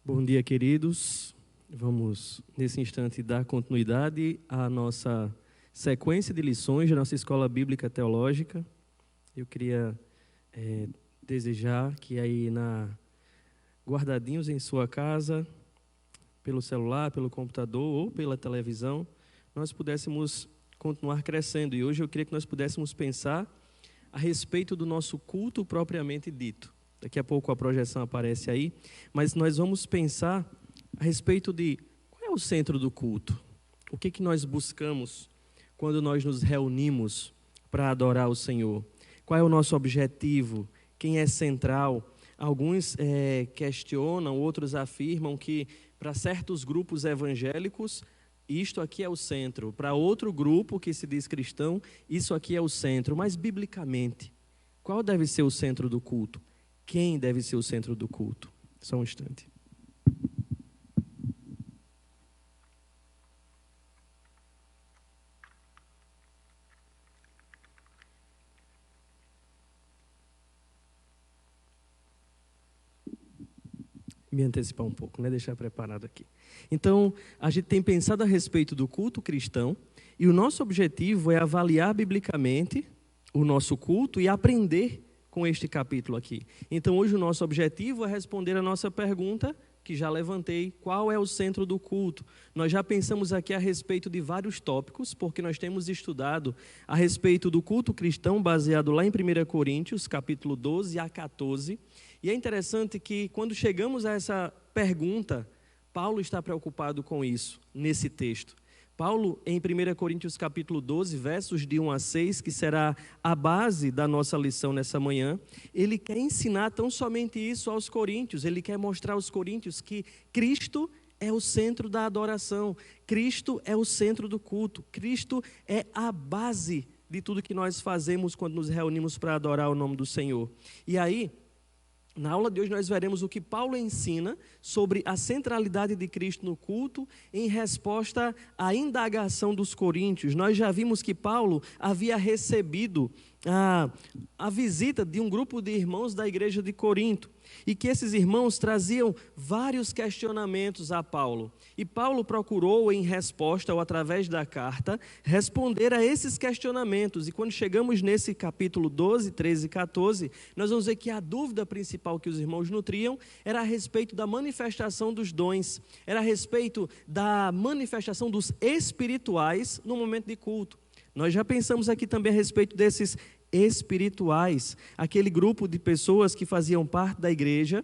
Bom dia, queridos. Vamos, nesse instante, dar continuidade à nossa sequência de lições da nossa Escola Bíblica Teológica. Eu queria desejar que aí, guardadinhos em sua casa, pelo celular, pelo computador ou pela televisão, nós pudéssemos continuar crescendo. E hoje eu queria que nós pudéssemos pensar a respeito do nosso culto propriamente dito. Daqui a pouco a projeção aparece aí, mas nós vamos pensar a respeito de qual é o centro do culto. O que nós buscamos quando nós nos reunimos para adorar o Senhor? Qual é o nosso objetivo? Quem é central? Alguns questionam, outros afirmam que para certos grupos evangélicos isto aqui é o centro. Para outro grupo que se diz cristão, isso aqui é o centro. Mas biblicamente, qual deve ser o centro do culto? Quem deve ser o centro do culto? Só um instante. Me antecipar um pouco, né? Deixar preparado aqui. Então, a gente tem pensado a respeito do culto cristão e o nosso objetivo é avaliar biblicamente o nosso culto e aprender com este capítulo aqui. Então, hoje o nosso objetivo é responder a nossa pergunta, que já levantei: qual é o centro do culto? Nós já pensamos aqui a respeito de vários tópicos, porque nós temos estudado a respeito do culto cristão, baseado lá em 1 Coríntios, capítulo 12 a 14. E é interessante que, quando chegamos a essa pergunta, Paulo está preocupado com isso, nesse texto. Paulo, em 1 Coríntios capítulo 12, versos de 1 a 6, que será a base da nossa lição nessa manhã, ele quer ensinar tão somente isso aos coríntios. Ele quer mostrar aos coríntios que Cristo é o centro da adoração, Cristo é o centro do culto, Cristo é a base de tudo que nós fazemos quando nos reunimos para adorar o nome do Senhor. E aí, na aula de hoje nós veremos o que Paulo ensina sobre a centralidade de Cristo no culto em resposta à indagação dos coríntios. Nós já vimos que Paulo havia recebido a visita de um grupo de irmãos da igreja de Corinto e que esses irmãos traziam vários questionamentos a Paulo. E Paulo procurou, em resposta ou através da carta, responder a esses questionamentos. E quando chegamos nesse capítulo 12, 13 e 14, nós vamos ver que a dúvida principal que os irmãos nutriam era a respeito da manifestação dos dons, era a respeito da manifestação dos espirituais no momento de culto. Nós já pensamos aqui também a respeito desses espirituais, aquele grupo de pessoas que faziam parte da igreja,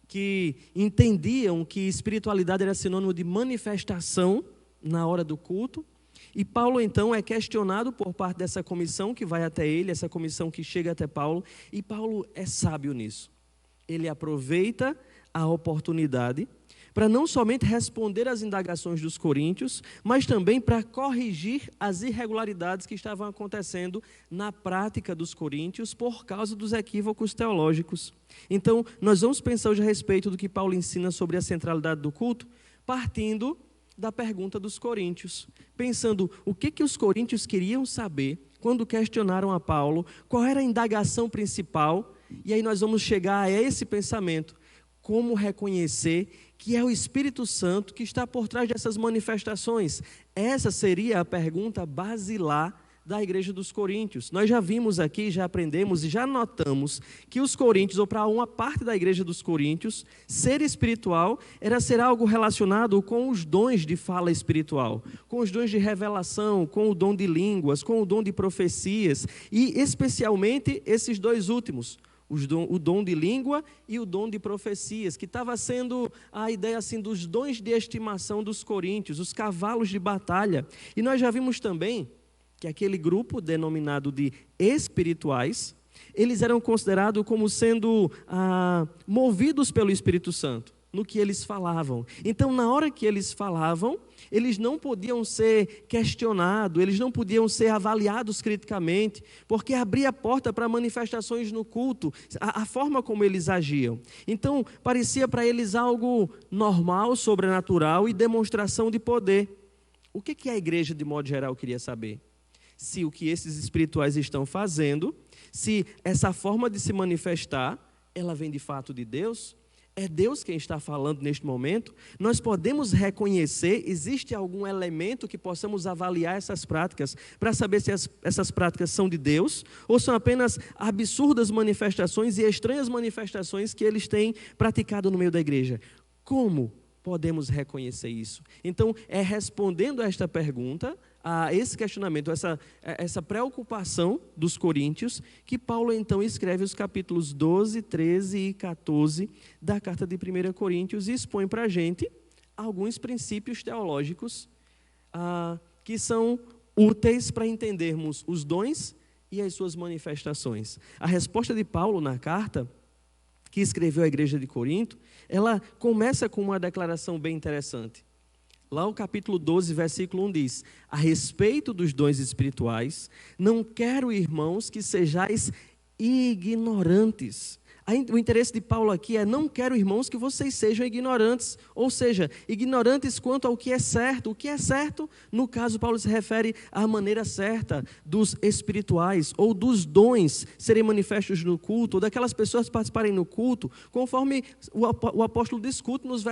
que entendiam que espiritualidade era sinônimo de manifestação na hora do culto. E Paulo então é questionado por parte dessa comissão que vai até ele, essa comissão que chega até Paulo, e Paulo é sábio nisso. Ele aproveita a oportunidade para não somente responder às indagações dos coríntios, mas também para corrigir as irregularidades que estavam acontecendo na prática dos coríntios por causa dos equívocos teológicos. Então, nós vamos pensar hoje a respeito do que Paulo ensina sobre a centralidade do culto, partindo da pergunta dos coríntios, pensando o que os coríntios queriam saber quando questionaram a Paulo, qual era a indagação principal, e aí nós vamos chegar a esse pensamento: como reconhecer que é o Espírito Santo que está por trás dessas manifestações? Essa seria a pergunta basilar da igreja dos coríntios. Nós já vimos aqui, já aprendemos e já notamos que os coríntios, ou para uma parte da igreja dos coríntios, ser espiritual era ser algo relacionado com os dons de fala espiritual, com os dons de revelação, com o dom de línguas, com o dom de profecias, e especialmente esses dois últimos, o dom de língua e o dom de profecias, que estava sendo a ideia assim dos dons de estimação dos coríntios, os cavalos de batalha. E nós já vimos também que aquele grupo denominado de espirituais, eles eram considerados como sendo movidos pelo Espírito Santo no que eles falavam. Então, na hora que eles falavam, eles não podiam ser questionados, eles não podiam ser avaliados criticamente, porque abria a porta para manifestações no culto, a forma como eles agiam. Então, parecia para eles algo normal, sobrenatural e demonstração de poder. O que a igreja, de modo geral, queria saber? Se o que esses espirituais estão fazendo, se essa forma de se manifestar, ela vem de fato de Deus, é Deus quem está falando neste momento, nós podemos reconhecer, existe algum elemento que possamos avaliar essas práticas, para saber se essas práticas são de Deus, ou são apenas absurdas manifestações e estranhas manifestações que eles têm praticado no meio da igreja. Como podemos reconhecer isso? Então, é respondendo a esta pergunta, a esse questionamento, essa preocupação dos coríntios, que Paulo então escreve os capítulos 12, 13 e 14 da carta de 1 Coríntios e expõe para a gente alguns princípios teológicos que são úteis para entendermos os dons e as suas manifestações. A resposta de Paulo na carta que escreveu à igreja de Corinto, ela começa com uma declaração bem interessante. Lá o capítulo 12, versículo 1 diz: a respeito dos dons espirituais, não quero, irmãos, que sejais ignorantes. O interesse de Paulo aqui é: não quero, irmãos, que vocês sejam ignorantes, ou seja, ignorantes quanto ao que é certo. O que é certo, no caso, Paulo se refere à maneira certa dos espirituais, ou dos dons serem manifestos no culto, ou daquelas pessoas participarem no culto, conforme o apóstolo discute nos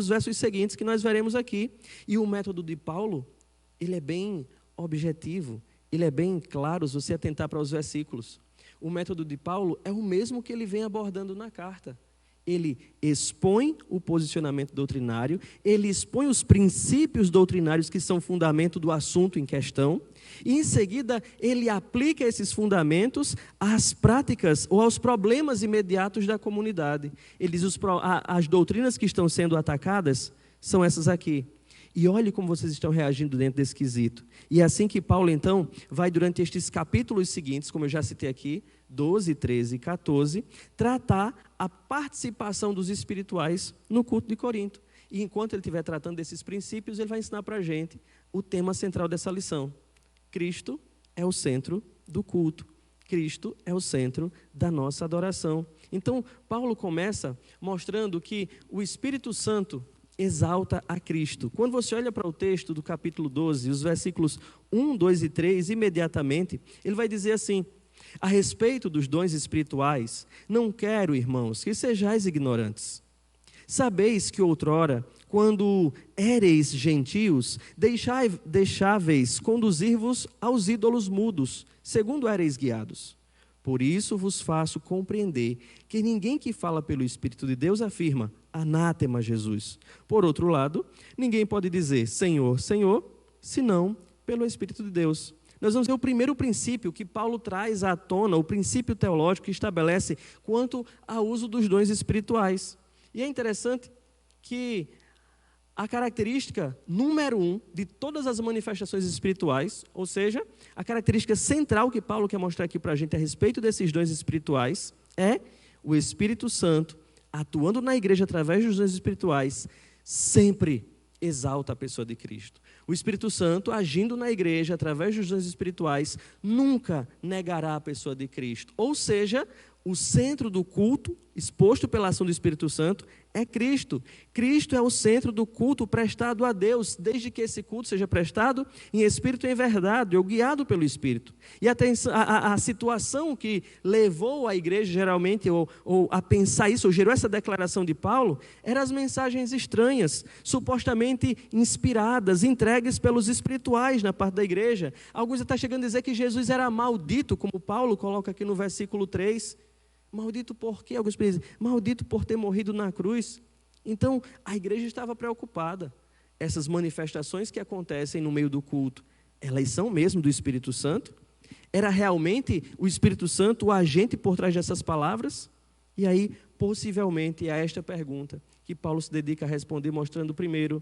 versos seguintes que nós veremos aqui. E o método de Paulo, ele é bem objetivo, ele é bem claro, se você atentar para os versículos. O método de Paulo é o mesmo que ele vem abordando na carta. Ele expõe o posicionamento doutrinário, ele expõe os princípios doutrinários que são fundamento do assunto em questão, e em seguida ele aplica esses fundamentos às práticas ou aos problemas imediatos da comunidade. Ele diz: as doutrinas que estão sendo atacadas são essas aqui. E olhe como vocês estão reagindo dentro desse quesito. E é assim que Paulo, então, vai durante estes capítulos seguintes, como eu já citei aqui, 12, 13 e 14, tratar a participação dos espirituais no culto de Corinto. E enquanto ele estiver tratando desses princípios, ele vai ensinar para a gente o tema central dessa lição. Cristo é o centro do culto. Cristo é o centro da nossa adoração. Então, Paulo começa mostrando que o Espírito Santo exalta a Cristo. Quando você olha para o texto do capítulo 12, os versículos 1, 2 e 3, imediatamente, ele vai dizer assim: a respeito dos dons espirituais, não quero, irmãos, que sejais ignorantes. Sabeis que outrora, quando éreis gentios, deixáveis conduzir-vos aos ídolos mudos, segundo éreis guiados. Por isso vos faço compreender que ninguém que fala pelo Espírito de Deus afirma: anátema Jesus. Por outro lado, ninguém pode dizer Senhor, Senhor, senão pelo Espírito de Deus. Nós vamos ver o primeiro princípio que Paulo traz à tona, o princípio teológico que estabelece quanto ao uso dos dons espirituais. E é interessante que a característica número 1 de todas as manifestações espirituais, ou seja, a característica central que Paulo quer mostrar aqui para a gente a respeito desses dons espirituais, é o Espírito Santo atuando na igreja através dos dons espirituais, sempre exalta a pessoa de Cristo. O Espírito Santo, agindo na igreja através dos dons espirituais, nunca negará a pessoa de Cristo. Ou seja, o centro do culto, exposto pela ação do Espírito Santo, é Cristo. Cristo é o centro do culto prestado a Deus, desde que esse culto seja prestado em espírito e em verdade, ou guiado pelo Espírito. E a situação que levou a igreja, geralmente, ou a pensar isso, ou gerou essa declaração de Paulo, eram as mensagens estranhas, supostamente inspiradas, entregues pelos espirituais na parte da igreja. Alguns estão chegando a dizer que Jesus era maldito, como Paulo coloca aqui no versículo 3. Maldito por quê? Alguns dizem, maldito por ter morrido na cruz. Então, a igreja estava preocupada. Essas manifestações que acontecem no meio do culto, elas são mesmo do Espírito Santo? Era realmente o Espírito Santo o agente por trás dessas palavras? E aí, possivelmente, é esta pergunta que Paulo se dedica a responder, mostrando primeiro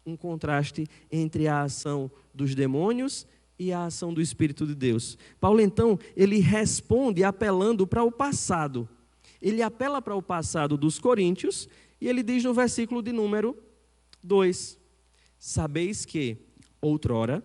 um contraste entre a ação dos demônios e a ação do Espírito de Deus. Paulo, então, ele responde apelando para o passado. Ele apela para o passado dos coríntios e ele diz no versículo de número 2: sabeis que, outrora,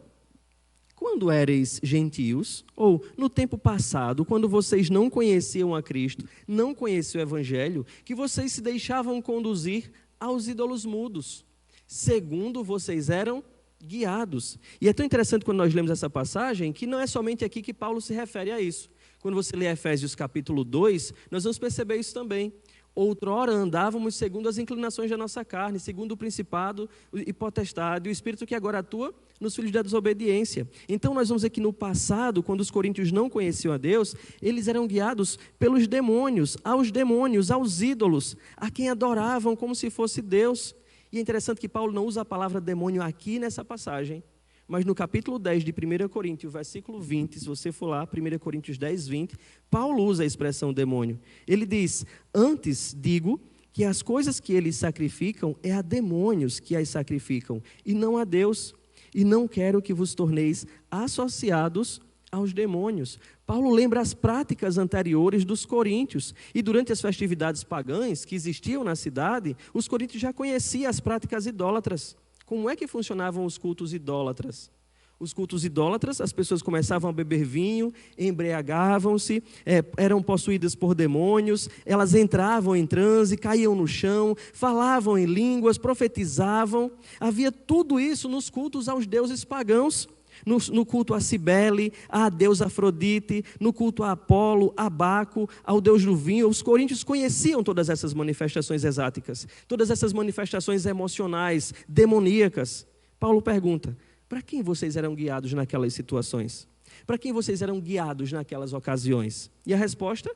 quando éreis gentios, ou no tempo passado, quando vocês não conheciam a Cristo, não conheciam o Evangelho, que vocês se deixavam conduzir aos ídolos mudos, segundo vocês eram guiados. E é tão interessante quando nós lemos essa passagem, que não é somente aqui que Paulo se refere a isso. Quando você lê Efésios capítulo 2, nós vamos perceber isso também. Outrora andávamos segundo as inclinações da nossa carne, segundo o principado e potestade, o espírito que agora atua nos filhos da desobediência. Então nós vamos ver que no passado, quando os coríntios não conheciam a Deus, eles eram guiados pelos demônios, aos ídolos, a quem adoravam como se fosse Deus. E é interessante que Paulo não usa a palavra demônio aqui nessa passagem, mas no capítulo 10 de 1 Coríntios, versículo 20, se você for lá, 1 Coríntios 10, 20, Paulo usa a expressão demônio. Ele diz: antes digo que as coisas que eles sacrificam é a demônios que as sacrificam, e não a Deus. E não quero que vos torneis associados aos demônios. Paulo lembra as práticas anteriores dos coríntios. E durante as festividades pagãs que existiam na cidade, os coríntios já conheciam as práticas idólatras. Como é que funcionavam os cultos idólatras? Os cultos idólatras, as pessoas começavam a beber vinho, embriagavam-se, eram possuídas por demônios, elas entravam em transe, caíam no chão, falavam em línguas, profetizavam. Havia tudo isso nos cultos aos deuses pagãos. No culto a Cibele, à deusa Afrodite, no culto a Apolo, a Baco, ao deus do vinho. Os coríntios conheciam todas essas manifestações exáticas, todas essas manifestações emocionais, demoníacas. Paulo pergunta: para quem vocês eram guiados naquelas situações? Para quem vocês eram guiados naquelas ocasiões? E a resposta?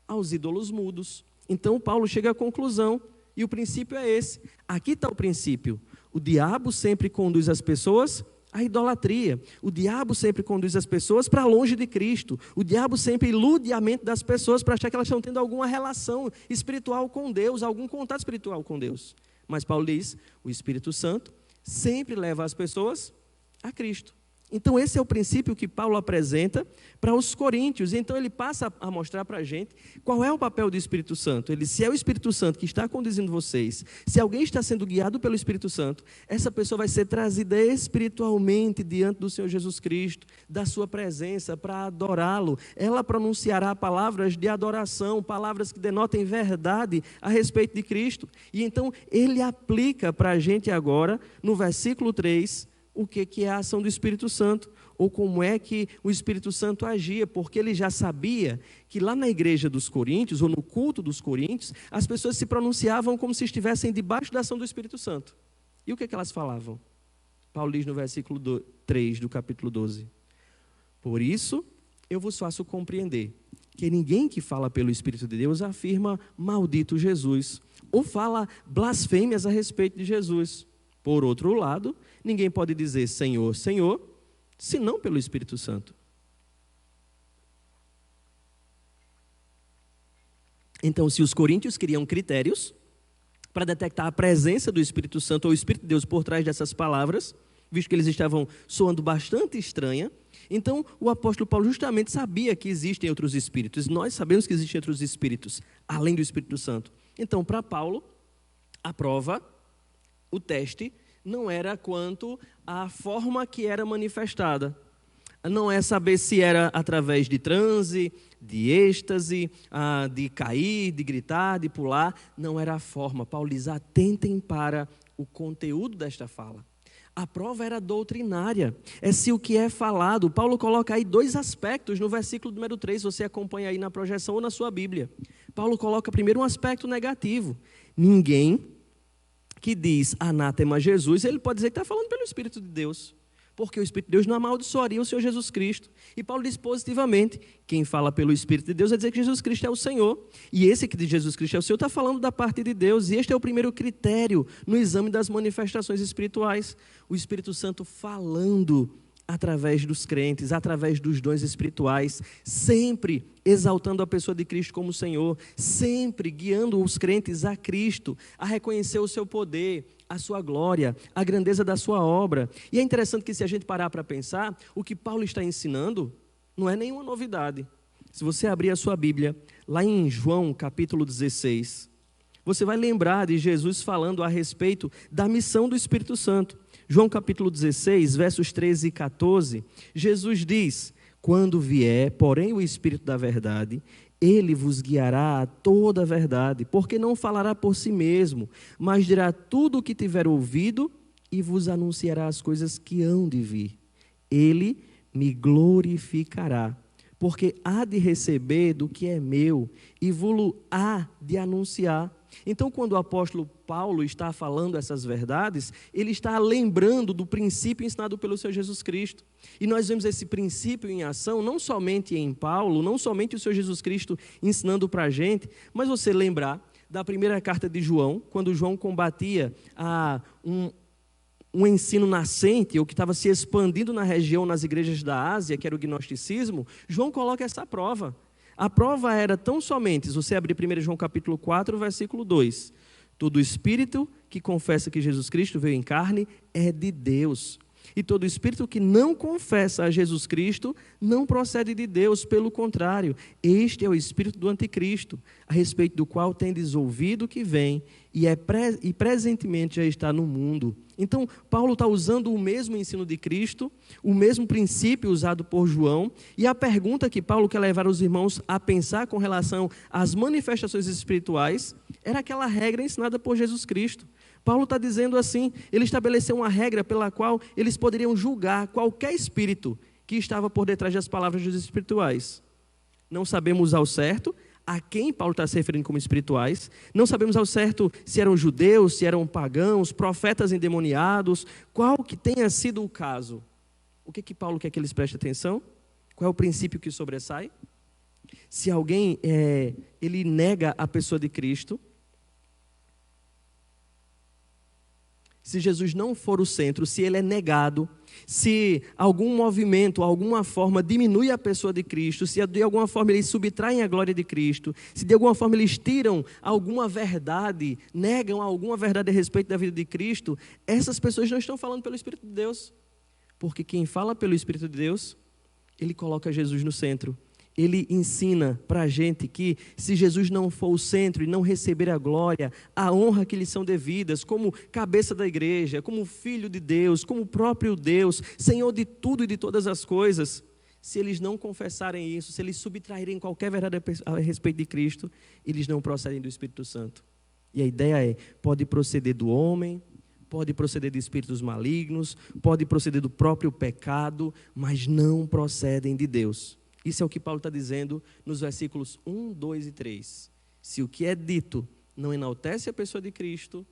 Aos ídolos mudos. Então Paulo chega à conclusão, e o princípio é esse. Aqui está o princípio. O diabo sempre conduz as pessoas à idolatria. O diabo sempre conduz as pessoas para longe de Cristo. O diabo sempre ilude a mente das pessoas para achar que elas estão tendo alguma relação espiritual com Deus, algum contato espiritual com Deus. Mas Paulo diz: o Espírito Santo sempre leva as pessoas a Cristo. Então esse é o princípio que Paulo apresenta para os coríntios. Então ele passa a mostrar para a gente qual é o papel do Espírito Santo. Se é o Espírito Santo que está conduzindo vocês, se alguém está sendo guiado pelo Espírito Santo, essa pessoa vai ser trazida espiritualmente diante do Senhor Jesus Cristo, da sua presença, para adorá-lo. Ela pronunciará palavras de adoração, palavras que denotem verdade a respeito de Cristo. E então ele aplica para a gente agora, no versículo 3, o que é a ação do Espírito Santo, ou como é que o Espírito Santo agia, porque ele já sabia que lá na igreja dos coríntios, ou no culto dos coríntios, as pessoas se pronunciavam como se estivessem debaixo da ação do Espírito Santo. E o que elas falavam? Paulo diz no versículo 3 do capítulo 12: por isso eu vos faço compreender que ninguém que fala pelo Espírito de Deus afirma maldito Jesus, ou fala blasfêmias a respeito de Jesus. Por outro lado, ninguém pode dizer Senhor, Senhor, senão pelo Espírito Santo. Então, se os coríntios queriam critérios para detectar a presença do Espírito Santo ou o Espírito de Deus por trás dessas palavras, visto que eles estavam soando bastante estranha, então o apóstolo Paulo justamente sabia que existem outros espíritos. Nós sabemos que existem outros espíritos, além do Espírito Santo. Então, para Paulo, a prova, o teste, não era quanto à forma que era manifestada. Não é saber se era através de transe, de êxtase, de cair, de gritar, de pular. Não era a forma. Paulo diz: atentem para o conteúdo desta fala. A prova era doutrinária. É se o que é falado. Paulo coloca aí dois aspectos no versículo número 3. Você acompanha aí na projeção ou na sua Bíblia. Paulo coloca primeiro um aspecto negativo. Ninguém que diz anátema Jesus, ele pode dizer que está falando pelo Espírito de Deus, porque o Espírito de Deus não amaldiçoaria o Senhor Jesus Cristo. E Paulo diz positivamente: quem fala pelo Espírito de Deus é dizer que Jesus Cristo é o Senhor. E esse que diz Jesus Cristo é o Senhor está falando da parte de Deus. E este é o primeiro critério no exame das manifestações espirituais. O Espírito Santo falando através dos crentes, através dos dons espirituais, sempre exaltando a pessoa de Cristo como Senhor, sempre guiando os crentes a Cristo, a reconhecer o seu poder, a sua glória, a grandeza da sua obra. E é interessante que, se a gente parar para pensar, o que Paulo está ensinando não é nenhuma novidade. Se você abrir a sua Bíblia, lá em João capítulo 16, você vai lembrar de Jesus falando a respeito da missão do Espírito Santo. João capítulo 16, versos 13 e 14, Jesus diz: quando vier, porém, o Espírito da verdade, ele vos guiará a toda a verdade, porque não falará por si mesmo, mas dirá tudo o que tiver ouvido e vos anunciará as coisas que hão de vir. Ele me glorificará, porque há de receber do que é meu e vou-lo há de anunciar. Então, quando o apóstolo Paulo está falando essas verdades, ele está lembrando do princípio ensinado pelo Senhor Jesus Cristo. E nós vemos esse princípio em ação, não somente em Paulo, não somente o Senhor Jesus Cristo ensinando para a gente, mas você lembrar da primeira carta de João, quando João combatia um ensino nascente, ou que estava se expandindo na região, nas igrejas da Ásia, que era o gnosticismo, João coloca essa prova. A prova era tão somente, se você abrir 1 João capítulo 4, versículo 2, todo espírito que confessa que Jesus Cristo veio em carne é de Deus. E todo espírito que não confessa a Jesus Cristo não procede de Deus, pelo contrário, este é o espírito do anticristo, a respeito do qual tendes ouvido que vem e presentemente já está no mundo. Então, Paulo está usando o mesmo ensino de Cristo, o mesmo princípio usado por João, e a pergunta que Paulo quer levar os irmãos a pensar com relação às manifestações espirituais era aquela regra ensinada por Jesus Cristo. Paulo está dizendo assim, ele estabeleceu uma regra pela qual eles poderiam julgar qualquer espírito que estava por detrás das palavras dos espirituais. Não sabemos ao certo a quem Paulo está se referindo como espirituais, não sabemos ao certo se eram judeus, se eram pagãos, profetas endemoniados, qual que tenha sido o caso. O que Paulo quer que eles prestem atenção? Qual é o princípio que sobressai? Se alguém ele nega a pessoa de Cristo, se Jesus não for o centro, se ele é negado, se algum movimento, alguma forma diminui a pessoa de Cristo, se de alguma forma eles subtraem a glória de Cristo, se de alguma forma eles tiram alguma verdade, negam alguma verdade a respeito da vida de Cristo, essas pessoas não estão falando pelo Espírito de Deus. Porque quem fala pelo Espírito de Deus, ele coloca Jesus no centro. Ele ensina para a gente que se Jesus não for o centro e não receber a glória, a honra que lhe são devidas, como cabeça da igreja, como filho de Deus, como próprio Deus, Senhor de tudo e de todas as coisas, se eles não confessarem isso, se eles subtraírem qualquer verdade a respeito de Cristo, eles não procedem do Espírito Santo. E a ideia é, pode proceder do homem, pode proceder de espíritos malignos, pode proceder do próprio pecado, mas não procedem de Deus. Isso é o que Paulo está dizendo nos versículos 1, 2 e 3. Se o que é dito não enaltece a pessoa de Cristo,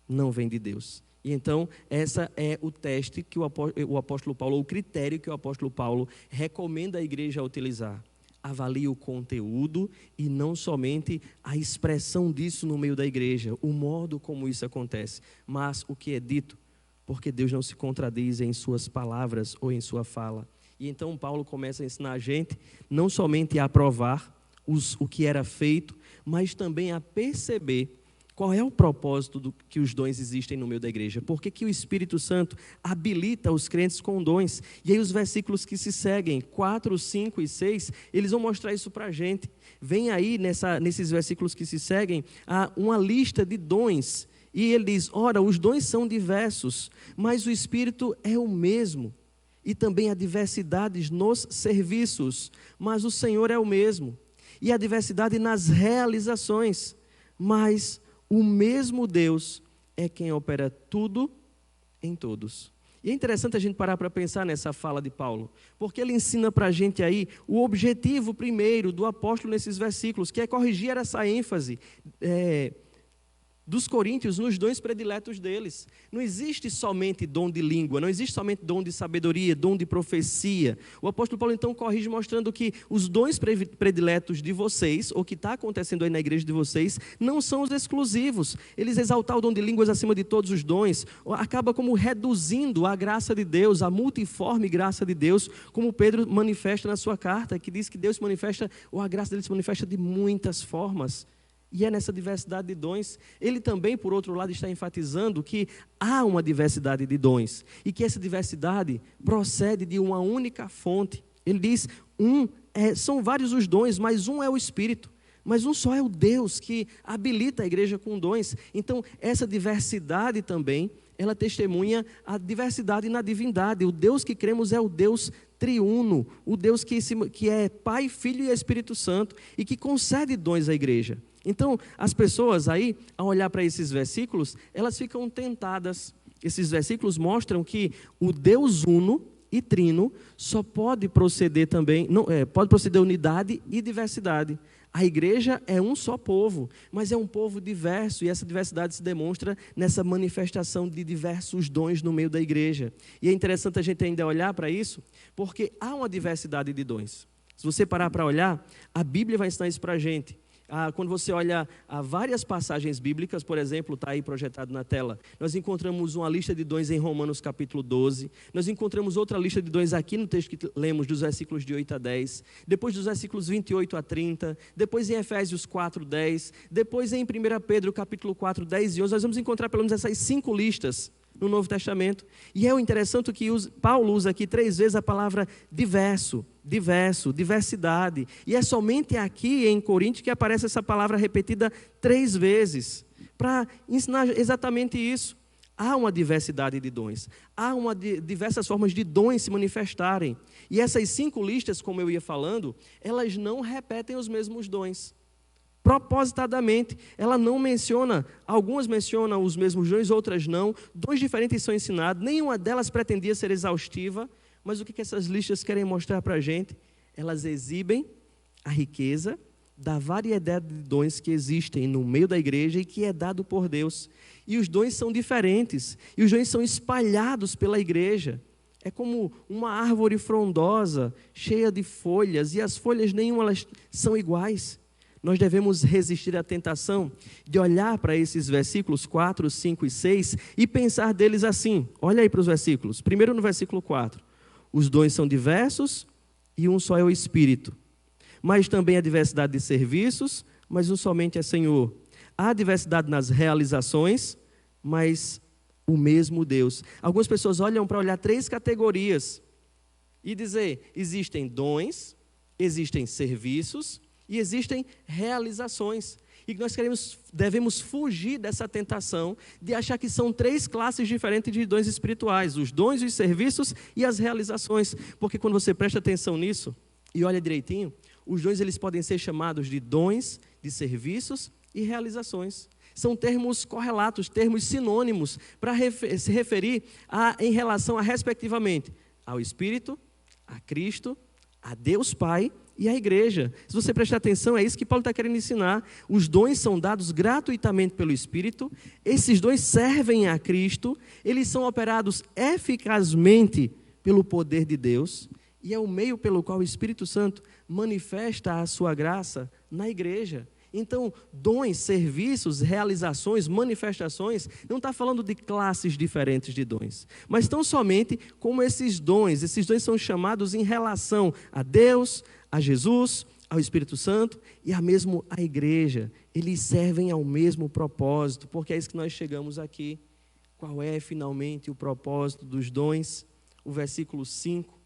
não vem de Deus. E então, essa é o teste que o apóstolo Paulo, ou o critério que o apóstolo Paulo recomenda a igreja a utilizar. Avalie o conteúdo e não somente a expressão disso no meio da igreja, o modo como isso acontece, mas o que é dito, porque Deus não se contradiz em suas palavras ou em sua fala. E então Paulo começa a ensinar a gente não somente a aprovar o que era feito, mas também a perceber qual é o propósito que os dons existem no meio da igreja. Por que o Espírito Santo habilita os crentes com dons? E aí os versículos que se seguem, 4, 5 e 6, eles vão mostrar isso para a gente. Vem aí nesses versículos que se seguem uma lista de dons. E ele diz, ora, os dons são diversos, mas o Espírito é o mesmo. E também há diversidades nos serviços, mas o Senhor é o mesmo. E há diversidade nas realizações, mas o mesmo Deus é quem opera tudo em todos. E é interessante a gente parar para pensar nessa fala de Paulo, porque ele ensina para a gente aí o objetivo primeiro do apóstolo nesses versículos, que é corrigir essa ênfase dos coríntios nos dons prediletos deles. Não existe somente dom de língua, não existe somente dom de sabedoria, dom de profecia. O apóstolo Paulo então corrige mostrando que os dons prediletos de vocês, ou que está acontecendo aí na igreja de vocês, não são os exclusivos. Eles exaltar o dom de línguas acima de todos os dons, acaba como reduzindo a graça de Deus, a multiforme graça de Deus, como Pedro manifesta na sua carta, que diz que Deus se manifesta, ou a graça dele se manifesta de muitas formas. E é nessa diversidade de dons. Ele também, por outro lado, está enfatizando que há uma diversidade de dons e que essa diversidade procede de uma única fonte. Ele diz, são vários os dons, mas um é o Espírito. Mas um só é o Deus que habilita a igreja com dons. Então, essa diversidade também, ela testemunha a diversidade na divindade. O Deus que cremos é o Deus triuno, o Deus que é Pai, Filho e Espírito Santo e que concede dons à igreja. Então, as pessoas aí, ao olhar para esses versículos, elas ficam tentadas. Esses versículos mostram que o Deus uno e trino, só pode proceder também, pode proceder unidade e diversidade. A igreja é um só povo, mas é um povo diverso, e essa diversidade se demonstra nessa manifestação de diversos dons no meio da igreja. E é interessante a gente ainda olhar para isso, porque há uma diversidade de dons. Se você parar para olhar, a Bíblia vai ensinar isso para a gente. Quando você olha várias passagens bíblicas, por exemplo, está aí projetado na tela, nós encontramos uma lista de dons em Romanos capítulo 12, nós encontramos outra lista de dons aqui no texto que lemos, dos versículos de 8 a 10, depois dos versículos 28 a 30, depois em Efésios 4, 10, depois em 1 Pedro capítulo 4, 10 e 11, nós vamos encontrar pelo menos essas 5 listas no Novo Testamento. E é o interessante que Paulo usa aqui 3 vezes a palavra diversidade. E é somente aqui em Coríntios que aparece essa palavra repetida 3 vezes, para ensinar exatamente isso. Há uma diversidade de dons, há diversas formas de dons se manifestarem. E essas 5 listas, como eu ia falando, elas não repetem os mesmos dons. Propositadamente, ela não menciona, algumas mencionam os mesmos dons, outras não, dons diferentes são ensinados, nenhuma delas pretendia ser exaustiva, mas o que essas listas querem mostrar para a gente? Elas exibem a riqueza da variedade de dons que existem no meio da igreja e que é dado por Deus. E os dons são diferentes, e os dons são espalhados pela igreja. É como uma árvore frondosa, cheia de folhas, e as folhas nenhuma elas são iguais. Nós devemos resistir à tentação de olhar para esses versículos 4, 5 e 6 e pensar deles assim. Olha aí para os versículos. Primeiro no versículo 4. Os dons são diversos e um só é o Espírito. Mas também há diversidade de serviços, mas um somente é Senhor. Há diversidade nas realizações, mas o mesmo Deus. Algumas pessoas olham para olhar 3 categorias e dizer, existem dons, existem serviços, e existem realizações. E nós devemos fugir dessa tentação de achar que são 3 classes diferentes de dons espirituais. Os dons, os serviços e as realizações. Porque quando você presta atenção nisso e olha direitinho, os dons eles podem ser chamados de dons, de serviços e realizações. São termos correlatos, termos sinônimos para se referir em relação a, respectivamente, ao Espírito, a Cristo, a Deus Pai e a igreja. Se você prestar atenção, é isso que Paulo está querendo ensinar. Os dons são dados gratuitamente pelo Espírito, esses dons servem a Cristo, eles são operados eficazmente pelo poder de Deus, e é o meio pelo qual o Espírito Santo manifesta a sua graça na igreja. Então, dons, serviços, realizações, manifestações, não está falando de classes diferentes de dons, mas tão somente como esses dons são chamados em relação a Deus, a Jesus, ao Espírito Santo e a mesmo a igreja. Eles servem ao mesmo propósito, porque é isso que nós chegamos aqui. Qual é finalmente o propósito dos dons? O versículo 5,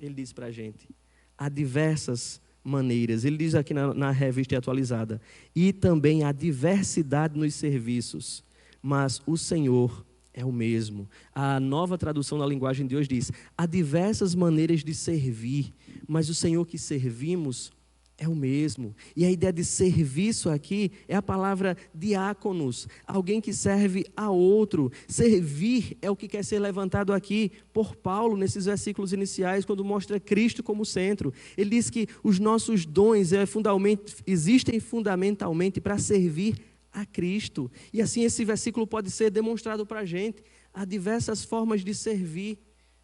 ele diz para a gente, há diversas maneiras, ele diz aqui na revista atualizada, e também há diversidade nos serviços, mas o Senhor é o mesmo. A nova tradução na linguagem de hoje diz, há diversas maneiras de servir, mas o Senhor que servimos é o mesmo. E a ideia de serviço aqui é a palavra diáconos, alguém que serve a outro. Servir é o que quer ser levantado aqui por Paulo nesses versículos iniciais, quando mostra Cristo como centro. Ele diz que os nossos dons existem fundamentalmente para servir a Cristo. E assim esse versículo pode ser demonstrado para a gente. Há diversas formas de servir,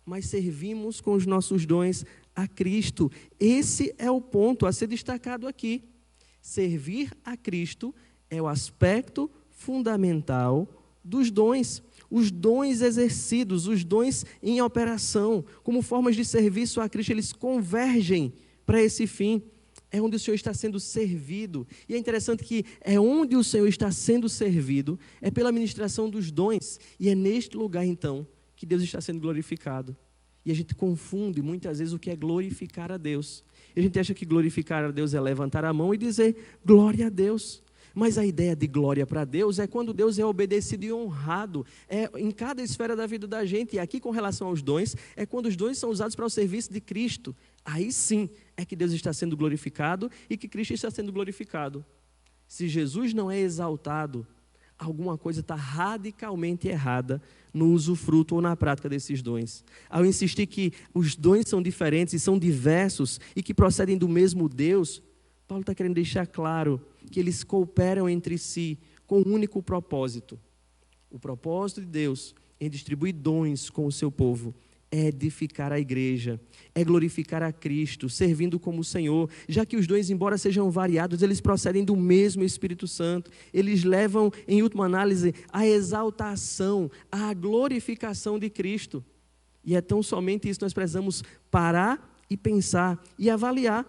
mas servimos com os nossos dons a Cristo. Esse é o ponto a ser destacado aqui. Servir a Cristo é o aspecto fundamental dos dons. Os dons exercidos, os dons em operação, como formas de serviço a Cristo, eles convergem para esse fim. É onde o Senhor está sendo servido. E é interessante que é onde o Senhor está sendo servido, é pela ministração dos dons. E é neste lugar, então, que Deus está sendo glorificado. E a gente confunde muitas vezes o que é glorificar a Deus. E a gente acha que glorificar a Deus é levantar a mão e dizer glória a Deus. Mas a ideia de glória para Deus é quando Deus é obedecido e honrado. É em cada esfera da vida da gente. E aqui com relação aos dons, é quando os dons são usados para o serviço de Cristo. Aí sim é que Deus está sendo glorificado e que Cristo está sendo glorificado. Se Jesus não é exaltado alguma coisa está radicalmente errada no usufruto ou na prática desses dons. Ao insistir que os dons são diferentes e são diversos e que procedem do mesmo Deus, Paulo está querendo deixar claro que eles cooperam entre si com um único propósito. O propósito de Deus em distribuir dons com o seu povo é edificar a igreja, é glorificar a Cristo, servindo como Senhor, já que os dons, embora sejam variados, eles procedem do mesmo Espírito Santo. Eles levam, em última análise, à exaltação, à glorificação de Cristo. E é tão somente isso que nós precisamos parar e pensar e avaliar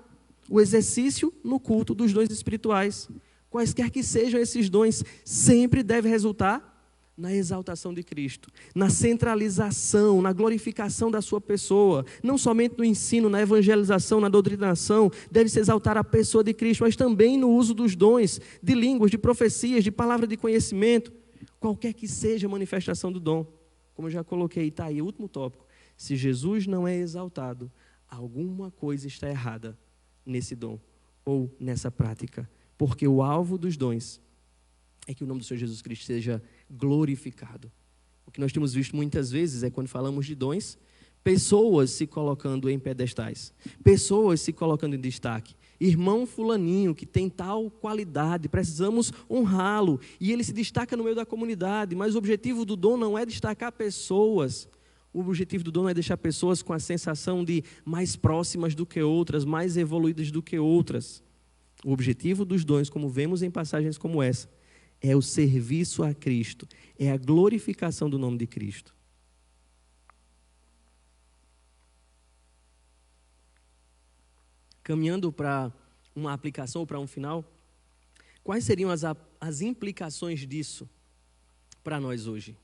o exercício no culto dos dons espirituais. Quaisquer que sejam esses dons, sempre deve resultar na exaltação de Cristo, na centralização, na glorificação da sua pessoa, não somente no ensino, na evangelização, na doutrinação, deve se exaltar a pessoa de Cristo, mas também no uso dos dons, de línguas, de profecias, de palavra de conhecimento, qualquer que seja a manifestação do dom. Como eu já coloquei, está aí o último tópico. Se Jesus não é exaltado, alguma coisa está errada nesse dom ou nessa prática, porque o alvo dos dons é que o nome do Senhor Jesus Cristo seja glorificado. O que nós temos visto muitas vezes é quando falamos de dons, pessoas se colocando em pedestais, pessoas se colocando em destaque. Irmão fulaninho que tem tal qualidade, precisamos honrá-lo, e ele se destaca no meio da comunidade, mas o objetivo do dom não é destacar pessoas. O objetivo do dom não é deixar pessoas com a sensação de mais próximas do que outras, mais evoluídas do que outras. O objetivo dos dons, como vemos em passagens como essa, é o serviço a Cristo, é a glorificação do nome de Cristo. Caminhando para uma aplicação ou para um final, quais seriam as implicações disso para nós hoje?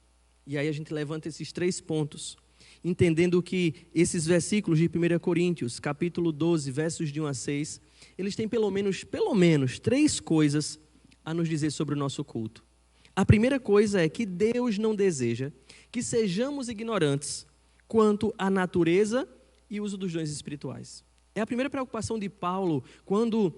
E aí a gente levanta esses 3 pontos, entendendo que esses versículos de 1 Coríntios, capítulo 12, versos de 1 a 6, eles têm pelo menos 3 coisas a nos dizer sobre o nosso culto. A primeira coisa é que Deus não deseja que sejamos ignorantes quanto à natureza e uso dos dons espirituais. É a primeira preocupação de Paulo quando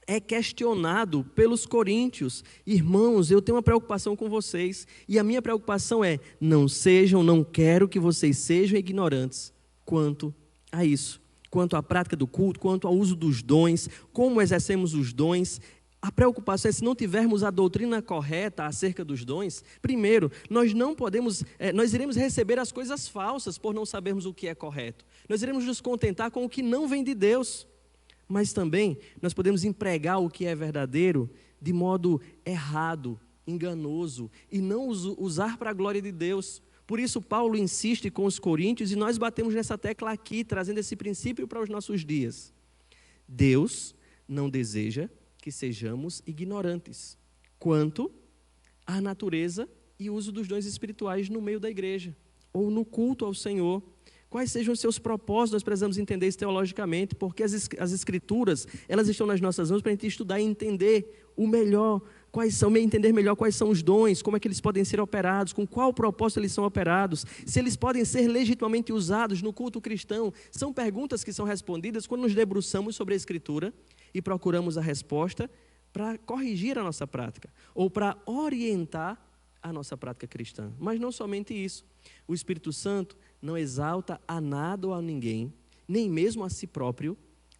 é questionado pelos coríntios. Irmãos, eu tenho uma preocupação com vocês, e a minha preocupação é, não quero que vocês sejam ignorantes quanto a isso, quanto à prática do culto, quanto ao uso dos dons, como exercemos os dons. A preocupação é, se não tivermos a doutrina correta acerca dos dons, primeiro, nós iremos receber as coisas falsas por não sabermos o que é correto. Nós iremos nos contentar com o que não vem de Deus. Mas também nós podemos empregar o que é verdadeiro de modo errado, enganoso, e não usar para a glória de Deus. Por isso Paulo insiste com os coríntios, e nós batemos nessa tecla aqui, trazendo esse princípio para os nossos dias. Deus não deseja que sejamos ignorantes quanto à natureza e uso dos dons espirituais no meio da igreja, ou no culto ao Senhor. Quais sejam os seus propósitos, nós precisamos entender isso teologicamente, porque as escrituras, elas estão nas nossas mãos para a gente estudar e entender o melhor, entender melhor quais são os dons, como é que eles podem ser operados, com qual propósito eles são operados, se eles podem ser legitimamente usados no culto cristão. São perguntas que são respondidas quando nos debruçamos sobre a Escritura e procuramos a resposta para corrigir a nossa prática, ou para orientar a nossa prática cristã. Mas não somente isso. O Espírito Santo não exalta a nada ou a ninguém, nem mesmo a si próprio,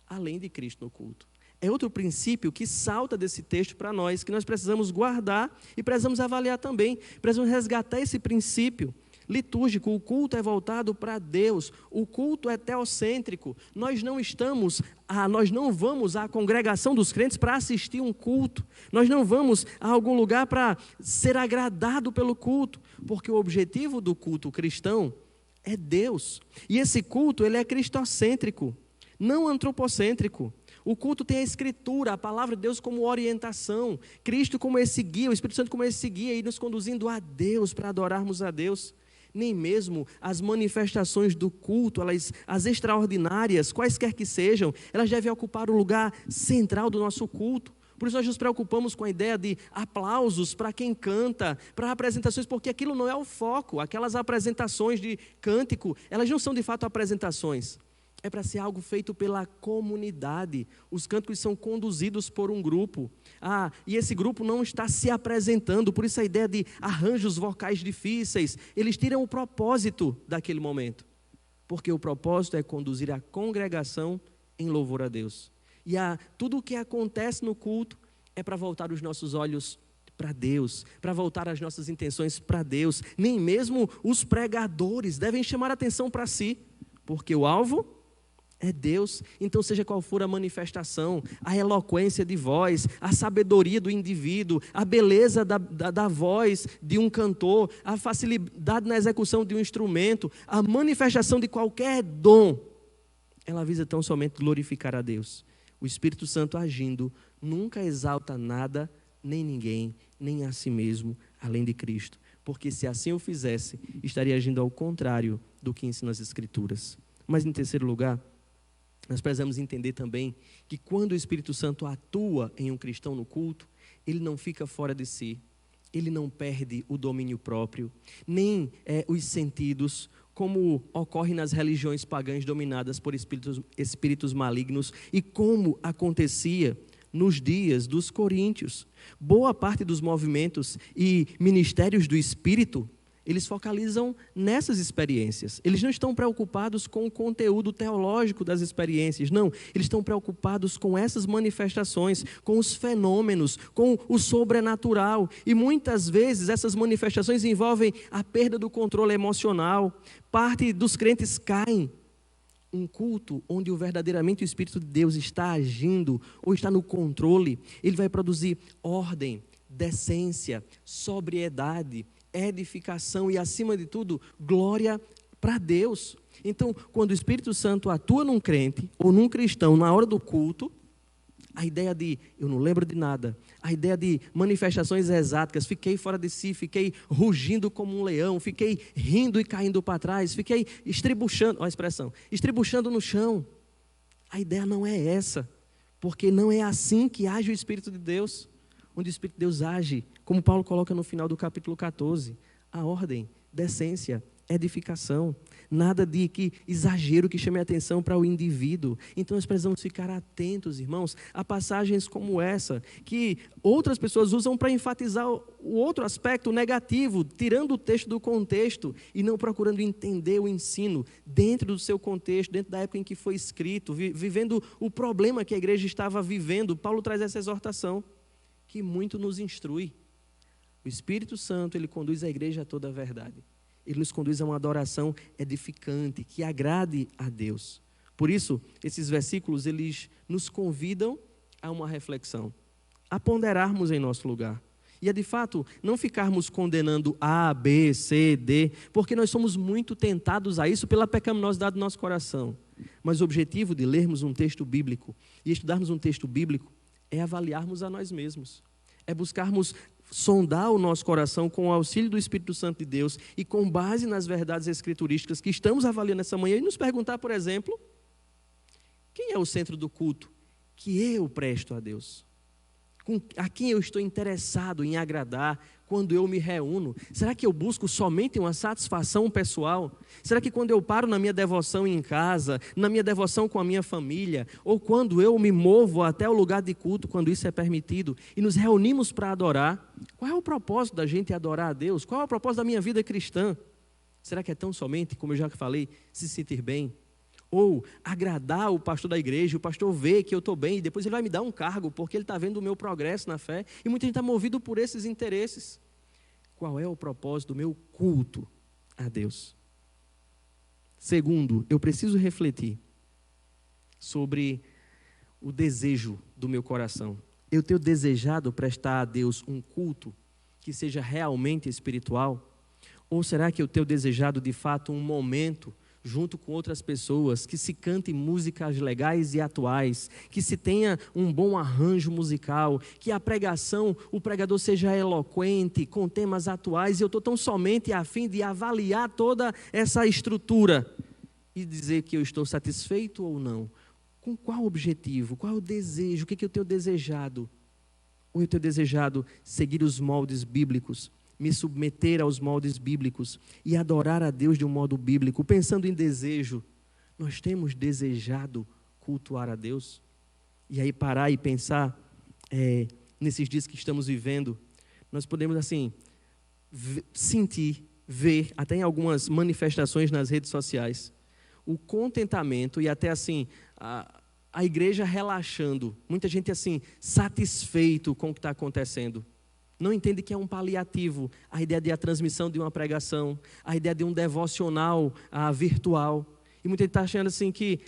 além de Cristo no culto. É outro princípio que salta desse texto para nós, que nós precisamos guardar e precisamos avaliar também. Precisamos resgatar esse princípio litúrgico. O culto é voltado para Deus, o culto é teocêntrico. Nós não vamos à congregação dos crentes para assistir um culto, nós não vamos a algum lugar para ser agradado pelo culto, porque o objetivo do culto cristão é Deus, e esse culto ele é cristocêntrico, não antropocêntrico. O culto tem a Escritura, a palavra de Deus como orientação, Cristo como esse guia, o Espírito Santo como esse guia, e nos conduzindo a Deus, para adorarmos a Deus. Nem mesmo as manifestações do culto, as extraordinárias, quaisquer que sejam, elas devem ocupar o lugar central do nosso culto. Por isso nós nos preocupamos com a ideia de aplausos para quem canta, para apresentações, porque aquilo não é o foco. Aquelas apresentações de cântico, elas não são de fato apresentações. É para ser algo feito pela comunidade. Os cânticos são conduzidos por um grupo. E esse grupo não está se apresentando, por isso a ideia de arranjos vocais difíceis. Eles tiram o propósito daquele momento. Porque o propósito é conduzir a congregação em louvor a Deus. E tudo o que acontece no culto é para voltar os nossos olhos para Deus, para voltar as nossas intenções para Deus. Nem mesmo os pregadores devem chamar a atenção para si, porque o alvo é Deus. Então, seja qual for a manifestação, a eloquência de voz, a sabedoria do indivíduo, a beleza da voz de um cantor, a facilidade na execução de um instrumento, a manifestação de qualquer dom, ela visa tão somente glorificar a Deus. O Espírito Santo agindo nunca exalta nada, nem ninguém, nem a si mesmo, além de Cristo. Porque se assim o fizesse, estaria agindo ao contrário do que ensinam as Escrituras. Mas em terceiro lugar, nós precisamos entender também que quando o Espírito Santo atua em um cristão no culto, ele não fica fora de si, ele não perde o domínio próprio, nem os sentidos, como ocorre nas religiões pagãs dominadas por espíritos malignos e como acontecia nos dias dos coríntios. Boa parte dos movimentos e ministérios do Espírito, eles focalizam nessas experiências. Eles não estão preocupados com o conteúdo teológico das experiências, não. Eles estão preocupados com essas manifestações, com os fenômenos, com o sobrenatural. E muitas vezes essas manifestações envolvem a perda do controle emocional. Parte dos crentes caem. Um culto onde verdadeiramente o Espírito de Deus está agindo ou está no controle, ele vai produzir ordem, decência, sobriedade, edificação e, acima de tudo, glória para Deus. Então, quando o Espírito Santo atua num crente ou num cristão na hora do culto, a ideia de eu não lembro de nada, a ideia de manifestações exáticas, fiquei fora de si, fiquei rugindo como um leão, fiquei rindo e caindo para trás, fiquei estribuchando, olha a expressão, estribuchando no chão. A ideia não é essa, porque não é assim que age o Espírito de Deus. Onde o Espírito de Deus age, como Paulo coloca no final do capítulo 14, a ordem, decência, edificação, nada de exagero que chame a atenção para o indivíduo. Então nós precisamos ficar atentos, irmãos, a passagens como essa, que outras pessoas usam para enfatizar o outro aspecto negativo, tirando o texto do contexto e não procurando entender o ensino dentro do seu contexto, dentro da época em que foi escrito, vivendo o problema que a igreja estava vivendo. Paulo traz essa exortação, que muito nos instrui. O Espírito Santo, ele conduz a igreja a toda a verdade. Ele nos conduz a uma adoração edificante, que agrade a Deus. Por isso, esses versículos, eles nos convidam a uma reflexão, a ponderarmos em nosso lugar. E é de fato, não ficarmos condenando A, B, C, D, porque nós somos muito tentados a isso pela pecaminosidade do nosso coração. Mas o objetivo de lermos um texto bíblico e estudarmos um texto bíblico é avaliarmos a nós mesmos, é buscarmos sondar o nosso coração com o auxílio do Espírito Santo de Deus e com base nas verdades escriturísticas que estamos avaliando essa manhã e nos perguntar, por exemplo, quem é o centro do culto que eu presto a Deus? A quem eu estou interessado em agradar quando eu me reúno? Será que eu busco somente uma satisfação pessoal? Será que quando eu paro na minha devoção em casa, na minha devoção com a minha família, ou quando eu me movo até o lugar de culto, quando isso é permitido, e nos reunimos para adorar, qual é o propósito da gente adorar a Deus? Qual é o propósito da minha vida cristã? Será que é tão somente, como eu já falei, se sentir bem? Ou agradar o pastor da igreja, o pastor vê que eu estou bem e depois ele vai me dar um cargo porque ele está vendo o meu progresso na fé, e muita gente está movido por esses interesses. Qual é o propósito do meu culto a Deus? Segundo, eu preciso refletir sobre o desejo do meu coração. Eu tenho desejado prestar a Deus um culto que seja realmente espiritual? Ou será que eu tenho desejado de fato um momento junto com outras pessoas, que se cante músicas legais e atuais, que se tenha um bom arranjo musical, que a pregação, o pregador seja eloquente, com temas atuais, e eu estou tão somente a fim de avaliar toda essa estrutura e dizer que eu estou satisfeito ou não? Com qual objetivo? Qual é o desejo? O que eu tenho desejado? Ou eu tenho desejado seguir os moldes bíblicos, me submeter aos moldes bíblicos e adorar a Deus de um modo bíblico, pensando em desejo, Nós temos desejado cultuar a Deus? E aí parar e pensar, nesses dias que estamos vivendo, nós podemos assim, sentir, ver, até em algumas manifestações nas redes sociais, o contentamento e até assim, a igreja relaxando, muita gente assim, satisfeito com o que está acontecendo. Não entende que é um paliativo, a ideia de a transmissão de uma pregação, a ideia de um devocional virtual. E muita gente está achando assim que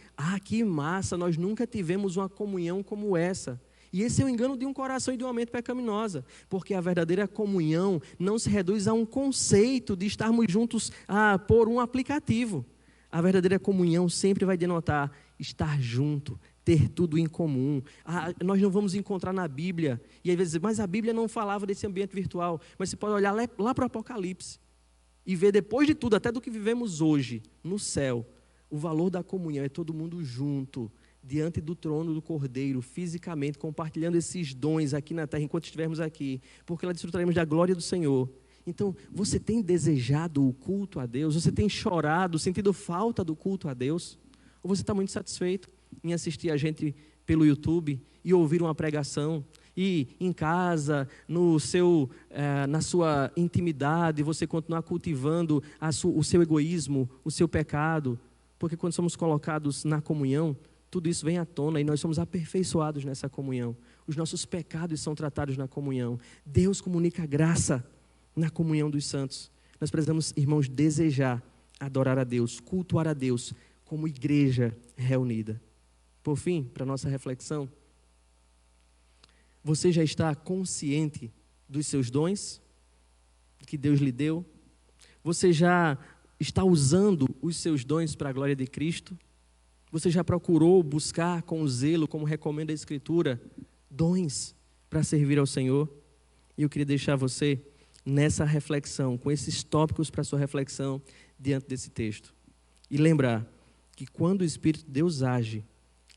massa, nós nunca tivemos uma comunhão como essa. E esse é o engano de um coração e de uma mente pecaminosa, porque a verdadeira comunhão não se reduz a um conceito de estarmos juntos por um aplicativo. A verdadeira comunhão sempre vai denotar estar junto, ter tudo em comum. Nós não vamos encontrar na Bíblia, e às vezes, mas a Bíblia não falava desse ambiente virtual. Mas você pode olhar lá para o Apocalipse e ver depois de tudo, até do que vivemos hoje, no céu, o valor da comunhão é todo mundo junto, diante do trono do Cordeiro, fisicamente, compartilhando esses dons aqui na terra, enquanto estivermos aqui, porque lá desfrutaremos da glória do Senhor. Então, você tem desejado o culto a Deus? Você tem chorado, sentido falta do culto a Deus? Ou você está muito satisfeito em assistir a gente pelo YouTube e ouvir uma pregação, e em casa, na sua intimidade, você continuar cultivando o seu egoísmo, o seu pecado? Porque quando somos colocados na comunhão, tudo isso vem à tona e nós somos aperfeiçoados nessa comunhão. Os nossos pecados são tratados na comunhão. Deus comunica graça na comunhão dos santos. Nós precisamos, irmãos, desejar adorar a Deus, cultuar a Deus como igreja reunida. Por fim, para a nossa reflexão, você já está consciente dos seus dons que Deus lhe deu? Você já está usando os seus dons para a glória de Cristo? Você já procurou buscar com zelo, como recomenda a Escritura, dons para servir ao Senhor? E eu queria deixar você nessa reflexão, com esses tópicos para a sua reflexão diante desse texto. E lembrar que quando o Espírito de Deus age,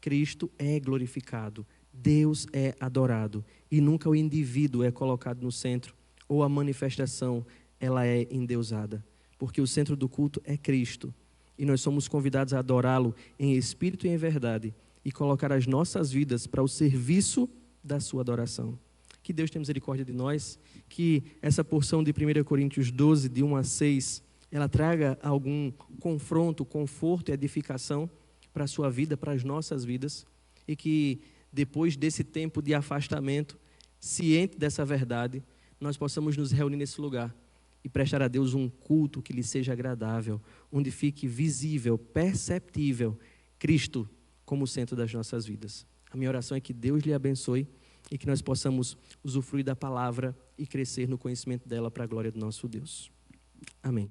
Cristo é glorificado, Deus é adorado e nunca o indivíduo é colocado no centro ou a manifestação ela é endeusada, porque o centro do culto é Cristo e nós somos convidados a adorá-lo em espírito e em verdade e colocar as nossas vidas para o serviço da sua adoração. Que Deus tenha misericórdia de nós, que essa porção de 1 Coríntios 12, de 1 a 6, ela traga algum confronto, conforto e edificação para a sua vida, para as nossas vidas, e que depois desse tempo de afastamento, ciente dessa verdade, nós possamos nos reunir nesse lugar e prestar a Deus um culto que lhe seja agradável, onde fique visível, perceptível, Cristo como centro das nossas vidas. A minha oração é que Deus lhe abençoe e que nós possamos usufruir da palavra e crescer no conhecimento dela para a glória do nosso Deus. Amém.